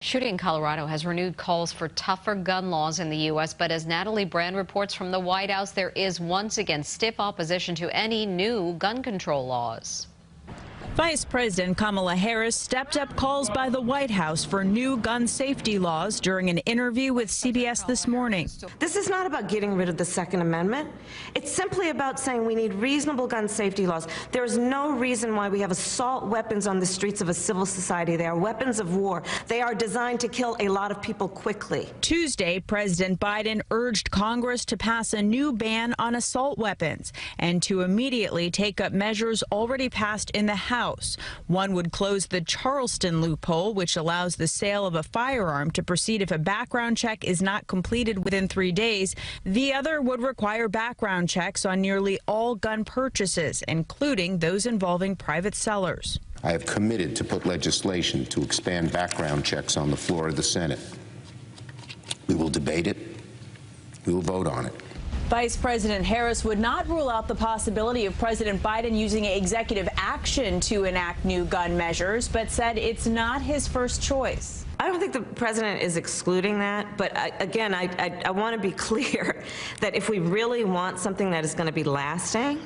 Shooting in Colorado has renewed calls for tougher gun laws in the U.S., but as Natalie Brand reports from the White House, there is once again stiff opposition to any new gun control laws. Vice President Kamala Harris stepped up calls by the White House for new gun safety laws during an interview with CBS this morning. This is not about getting rid of the Second Amendment. It's simply about saying we need reasonable gun safety laws. There is no reason why we have assault weapons on the streets of a civil society. They are weapons of war. They are designed to kill a lot of people quickly. Tuesday, President Biden urged Congress to pass a new ban on assault weapons and to immediately take up measures already passed in the House. One would close the Charleston loophole, which allows the sale of a firearm to proceed if a background check is not completed within 3 days. The other would require background checks on nearly all gun purchases, including those involving private sellers. I have committed to put legislation to expand background checks on the floor of the Senate. We will debate it. We will vote on it. Vice President Harris would not rule out the possibility of President Biden using executive action to enact new gun measures, but said it's not his first choice. I don't think the president is excluding that, but I want to be clear that if we really want something that is going to be lasting,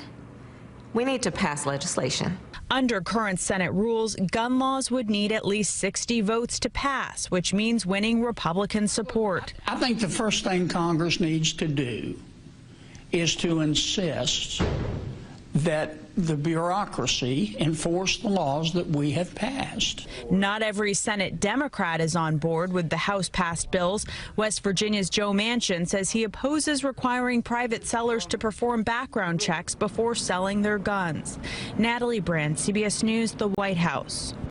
we need to pass legislation. Under current Senate rules, gun laws would need at least 60 votes to pass, which means winning Republican support. I think the first thing Congress needs to do is to insist that the bureaucracy enforce the laws that we have passed. Not every Senate Democrat is on board with the House-passed bills. West Virginia's Joe Manchin says he opposes requiring private sellers to perform background checks before selling their guns. Natalie Brand, CBS News, the White House.